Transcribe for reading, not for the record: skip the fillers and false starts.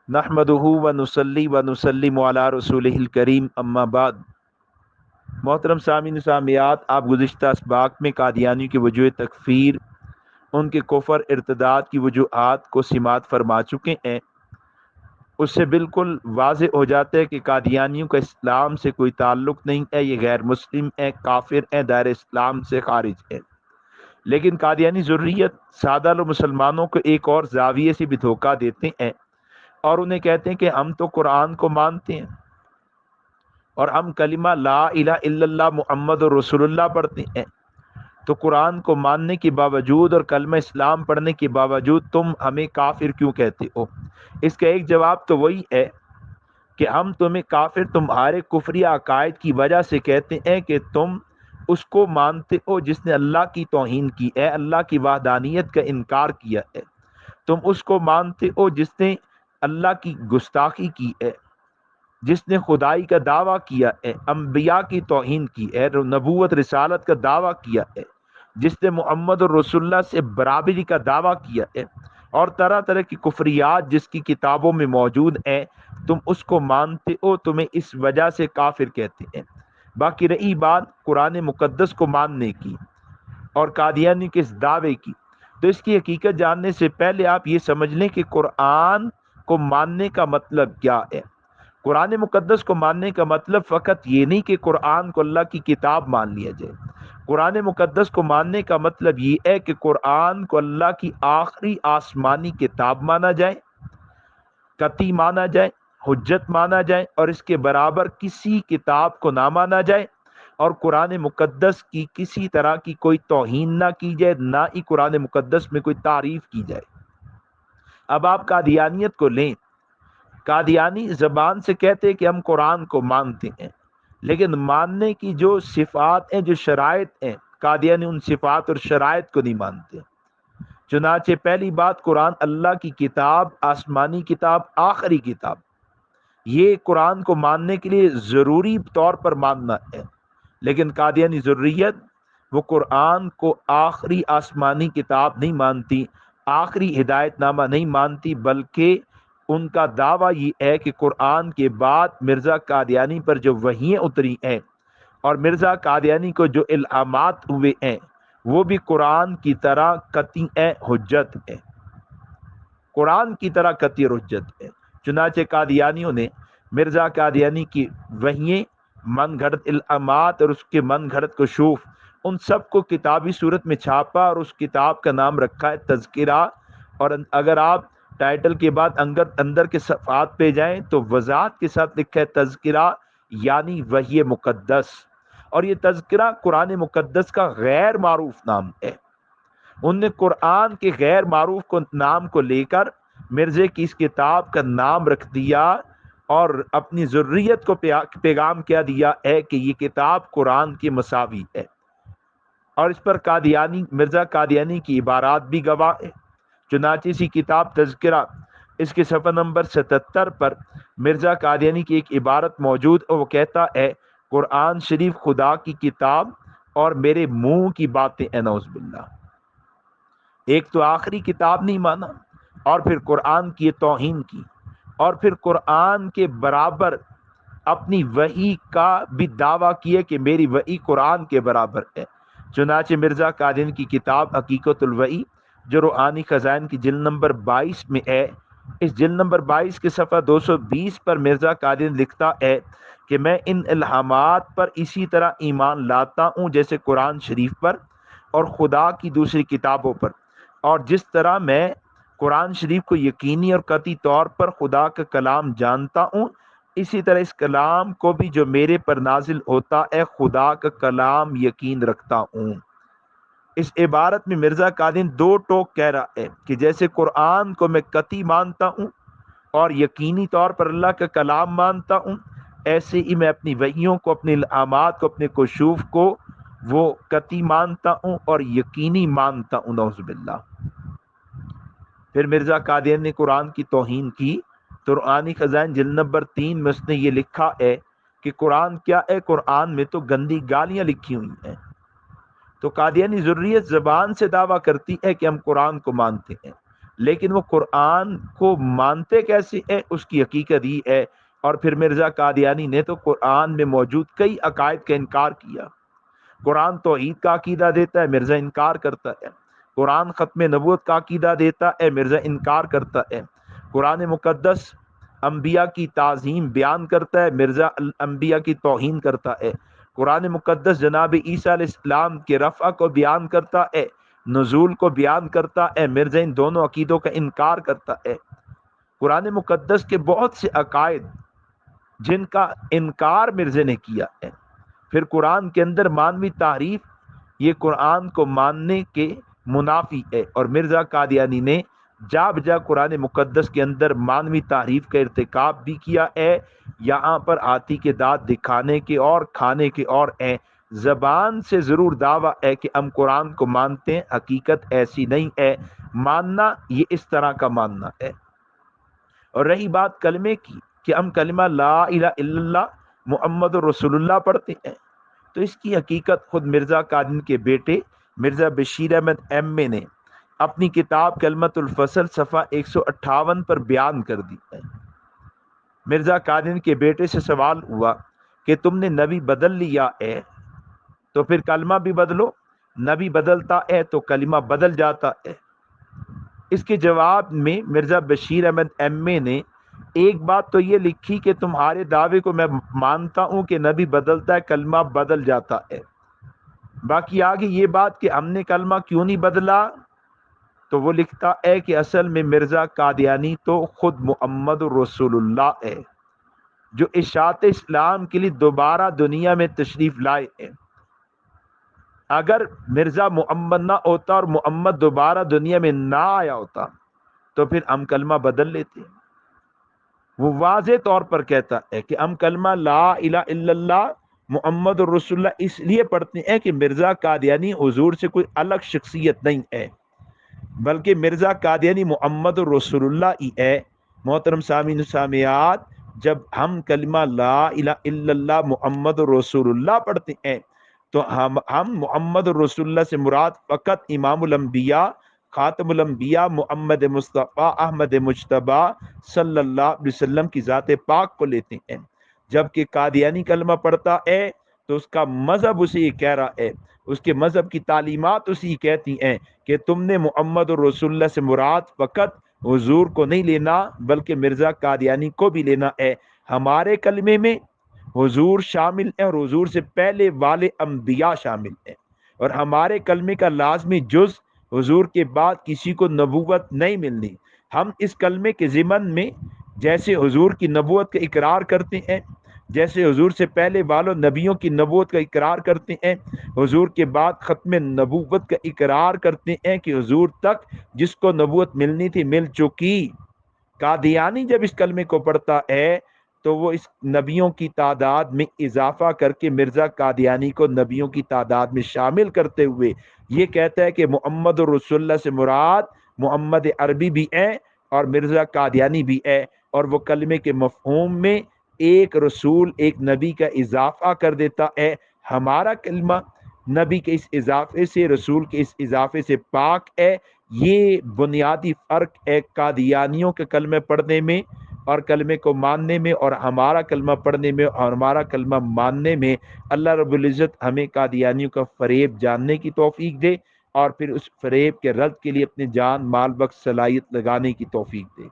نحمدہ و نصلی و نسلم علی رسولہ الکریم، اما بعد۔ محترم سامعین و سامعات، آپ گزشتہ اسباق میں قادیانیوں کی وجوہ تکفیر، ان کے کفر ارتداد کی وجوہات کو سماعت فرما چکے ہیں۔ اس سے بالکل واضح ہو جاتا ہے کہ قادیانیوں کا اسلام سے کوئی تعلق نہیں ہے، یہ غیر مسلم ہیں، کافر ہیں، دائرہ اسلام سے خارج ہیں۔ لیکن قادیانی ذریت سادہ لو مسلمانوں کو ایک اور زاویے سے بھی دھوکہ دیتے ہیں، اور انہیں کہتے ہیں کہ ہم تو قرآن کو مانتے ہیں اور ہم کلمہ لا الہ الا اللہ محمد رسول اللہ پڑھتے ہیں، تو قرآن کو ماننے کے باوجود اور کلمہ اسلام پڑھنے کے باوجود تم ہمیں کافر کیوں کہتے ہو؟ اس کا ایک جواب تو وہی ہے کہ ہم تمہیں کافر تمہارے کفری عقائد کی وجہ سے کہتے ہیں کہ تم اس کو مانتے ہو جس نے اللہ کی توہین کی ہے، اللہ کی وحدانیت کا انکار کیا ہے۔ تم اس کو مانتے ہو جس نے اللہ کی گستاخی کی ہے، جس نے خدائی کا دعویٰ کیا ہے، انبیاء کی توہین کی ہے، نبوت رسالت کا دعویٰ کیا ہے، جس نے محمد رسول اللہ سے برابری کا دعویٰ کیا ہے، اور طرح طرح کی کفریات جس کی کتابوں میں موجود ہیں، تم اس کو مانتے ہو، تمہیں اس وجہ سے کافر کہتے ہیں۔ باقی رہی بات قرآن مقدس کو ماننے کی اور قادیانی کے اس دعوے کی، تو اس کی حقیقت جاننے سے پہلے آپ یہ سمجھ لیں کہ قرآن کو ماننے کا مطلب کیا ہے۔ قرآن مقدس کو ماننے کا مطلب فقط یہ نہیں کہ قرآن کو اللہ کی کتاب مان لیا جائے۔ قرآن مقدس کو ماننے کا مطلب یہ ہے کہ قرآن کو اللہ کی آخری آسمانی کتاب مانا جائے، قطعی مانا جائے، حجت مانا جائے، اور اس کے برابر کسی کتاب کو نہ مانا جائے، اور قرآن مقدس کی کسی طرح کی کوئی توہین نہ کی جائے، نہ ہی قرآن مقدس میں کوئی تعریف کی جائے۔ اب آپ قادیانیت کو لیں، قادیانی زبان سے کہتے ہیں کہ ہم قرآن کو مانتے ہیں، لیکن ماننے کی جو صفات ہیں، جو شرائط ہیں، قادیانی ان صفات اور شرائط کو نہیں مانتے۔ چنانچہ پہلی بات، قرآن اللہ کی کتاب، آسمانی کتاب، آخری کتاب، یہ قرآن کو ماننے کے لیے ضروری طور پر ماننا ہے۔ لیکن قادیانی ذریت وہ قرآن کو آخری آسمانی کتاب نہیں مانتی، آخری ہدایت نامہ نہیں مانتی، بلکہ ان کا دعویٰ یہ ہے کہ قرآن کے بعد مرزا قادیانی پر جو وحییں اتری ہیں اور مرزا قادیانی کو جو الہامات ہوئے ہیں، وہ بھی قرآن کی طرح قطعی حجت ہے، قرآن کی طرح قطعی حجت ہے۔ چنانچہ قادیانیوں نے مرزا قادیانی کی وحییں، من گھڑت الہامات اور اس کے من گھڑت کشوف، ان سب کو کتابی صورت میں چھاپا اور اس کتاب کا نام رکھا ہے تذکرہ۔ اور اگر آپ ٹائٹل کے بعد اندر کے صفحات پہ جائیں تو وضاحت کے ساتھ لکھا ہے تذکرہ، یعنی وحی مقدس۔ اور یہ تذکرہ قرآن مقدس کا غیر معروف نام ہے۔ ان نے قرآن کے غیر معروف نام کو لے کر مرزے کی اس کتاب کا نام رکھ دیا اور اپنی ذریت کو پیغام کیا دیا ہے کہ یہ کتاب قرآن کی مساوی ہے۔ اور اس پر قادیانی، مرزا قادیانی کی عبارات بھی گواہ ہے۔ چنانچہ اسی کتاب تذکرہ، اس کے صفحہ نمبر 77 پر مرزا قادیانی کی ایک عبارت موجود ہے، وہ کہتا ہے قرآن شریف خدا کی کتاب اور میرے منہ کی باتیں ہیں، نعوذ باللہ۔ ایک تو آخری کتاب نہیں مانا، اور پھر قرآن کی توہین کی، اور پھر قرآن کے برابر اپنی وحی کا بھی دعویٰ کیا کہ میری وحی قرآن کے برابر ہے۔ چنانچہ مرزا قادیانی کی کتاب حقیقت الوحی، جو روحانی خزائن کی جلد نمبر 22 میں ہے، اس جلد نمبر 22 کے صفحہ 220 پر مرزا قادیانی لکھتا ہے کہ میں ان الہامات پر اسی طرح ایمان لاتا ہوں جیسے قرآن شریف پر اور خدا کی دوسری کتابوں پر، اور جس طرح میں قرآن شریف کو یقینی اور قطعی طور پر خدا کا کلام جانتا ہوں، اسی طرح اس کلام کو بھی جو میرے پر نازل ہوتا ہے خدا کا کلام یقین رکھتا ہوں۔ اس عبارت میں مرزا قادیانی دو ٹوک کہہ رہا ہے کہ جیسے قرآن کو میں قطعی مانتا ہوں اور یقینی طور پر اللہ کا کلام مانتا ہوں، ایسے ہی میں اپنی وحیوں کو، اپنے الہامات کو، اپنے کشوف کو وہ قطعی مانتا ہوں اور یقینی مانتا ہوں، نعوذ باللہ۔ پھر مرزا قادیانی نے قرآن کی توہین کی تو روحانی خزائن جلد نمبر 3 میں اس نے یہ لکھا ہے کہ قرآن کیا ہے، قرآن میں تو گندی گالیاں لکھی ہوئی ہیں۔ تو قادیانی ذریت زبان سے دعویٰ کرتی ہے کہ ہم قرآن کو مانتے ہیں، لیکن وہ قرآن کو مانتے کیسے ہیں، اس کی حقیقت یہ ہے۔ اور پھر مرزا قادیانی نے تو قرآن میں موجود کئی عقائد کا انکار کیا۔ قرآن توحید کا عقیدہ دیتا ہے، مرزا انکار کرتا ہے۔ قرآن ختم نبوت کا عقیدہ دیتا ہے، مرزا انکار کرتا ہے۔ قرآن مقدس انبیاء کی تعظیم بیان کرتا ہے، مرزا انبیاء کی توہین کرتا ہے۔ قرآن مقدس جناب عیسیٰ علیہ السلام کے رفع کو بیان کرتا ہے، نزول کو بیان کرتا ہے، مرزا ان دونوں عقیدوں کا انکار کرتا ہے۔ قرآن مقدس کے بہت سے عقائد جن کا انکار مرزا نے کیا ہے۔ پھر قرآن کے اندر مانوی تعریف، یہ قرآن کو ماننے کے منافی ہے، اور مرزا قادیانی نے جا بجا قرآن مقدس کے اندر مانوی تعریف کا ارتکاب بھی کیا ہے۔ یہاں پر ہاتھی کے دانت دکھانے کے اور کھانے کے اور ہیں، زبان سے ضرور دعویٰ ہے کہ ہم قرآن کو مانتے ہیں، حقیقت ایسی نہیں ہے۔ ماننا یہ اس طرح کا ماننا ہے۔ اور رہی بات کلمے کی کہ ہم کلمہ لا الہ الا اللہ محمد رسول اللہ پڑھتے ہیں، تو اس کی حقیقت خود مرزا قادیانی کے بیٹے مرزا بشیر احمد ایم اے نے اپنی کتاب کلمت الفصل صفحہ 158 پر بیان کر دی ہے۔ مرزا قادیانی کے بیٹے سے سوال ہوا کہ تم نے نبی بدل لیا ہے تو پھر کلمہ بھی بدلو، نبی بدلتا ہے تو کلمہ بدل جاتا ہے۔ اس کے جواب میں مرزا بشیر احمد ایم اے نے ایک بات تو یہ لکھی کہ تمہارے دعوے کو میں مانتا ہوں کہ نبی بدلتا ہے، کلمہ بدل جاتا ہے، باقی آگے یہ بات کہ ہم نے کلمہ کیوں نہیں بدلا، تو وہ لکھتا ہے کہ اصل میں مرزا قادیانی تو خود محمد رسول اللہ ہے جو اشاعت اسلام کے لیے دوبارہ دنیا میں تشریف لائے ہیں۔ اگر مرزا محمد نہ ہوتا اور محمد دوبارہ دنیا میں نہ آیا ہوتا تو پھر ہم کلمہ بدل لیتے۔ وہ واضح طور پر کہتا ہے کہ ہم کلمہ لا الہ الا اللہ محمد رسول اللہ اس لیے پڑھتے ہیں کہ مرزا قادیانی حضور سے کوئی الگ شخصیت نہیں ہے، بلکہ مرزا قادیانی محمد رسول اللہ ہی ہے۔ محترم سامعین و سامعات، جب ہم کلمہ لا الہ الا اللہ محمد رسول اللہ پڑھتے ہیں تو ہم محمد رسول اللہ سے مراد فقط امام الانبیاء خاتم الانبیاء محمد مصطفیٰ احمد مجتبی صلی اللہ علیہ وسلم کی ذات پاک کو لیتے ہیں۔ جبکہ قادیانی کلمہ پڑھتا ہے تو اس کا مذہب اسے یہ کہہ رہا ہے، اس کے مذہب کی تعلیمات اسی یہ کہتی ہیں کہ تم نے محمد رسول اللہ سے مراد فقط حضور کو نہیں لینا بلکہ مرزا قادیانی کو بھی لینا ہے۔ ہمارے کلمے میں حضور شامل ہے اور حضور سے پہلے والے انبیاء شامل ہیں، اور ہمارے کلمے کا لازمی جز حضور کے بعد کسی کو نبوت نہیں ملنی۔ ہم اس کلمے کے ضمن میں جیسے حضور کی نبوت کا اقرار کرتے ہیں، جیسے حضور سے پہلے والوں نبیوں کی نبوت کا اقرار کرتے ہیں، حضور کے بعد ختم نبوت کا اقرار کرتے ہیں کہ حضور تک جس کو نبوت ملنی تھی مل چکی۔ قادیانی جب اس کلمے کو پڑھتا ہے تو وہ اس نبیوں کی تعداد میں اضافہ کر کے مرزا قادیانی کو نبیوں کی تعداد میں شامل کرتے ہوئے یہ کہتا ہے کہ محمد رسول اللہ سے مراد محمد عربی بھی ہے اور مرزا قادیانی بھی ہے، اور وہ کلمے کے مفہوم میں ایک رسول ایک نبی کا اضافہ کر دیتا ہے۔ ہمارا کلمہ نبی کے اس اضافے سے رسول کے اس اضافے سے پاک ہے۔ یہ بنیادی فرق ہے قادیانیوں کے کلمے پڑھنے میں اور کلمے کو ماننے میں، اور ہمارا کلمہ پڑھنے میں اور ہمارا کلمہ ماننے میں۔ اللہ رب العزت ہمیں قادیانیوں کا فریب جاننے کی توفیق دے اور پھر اس فریب کے رد کے لیے اپنے جان مال وقت صلاحیت لگانے کی توفیق دے۔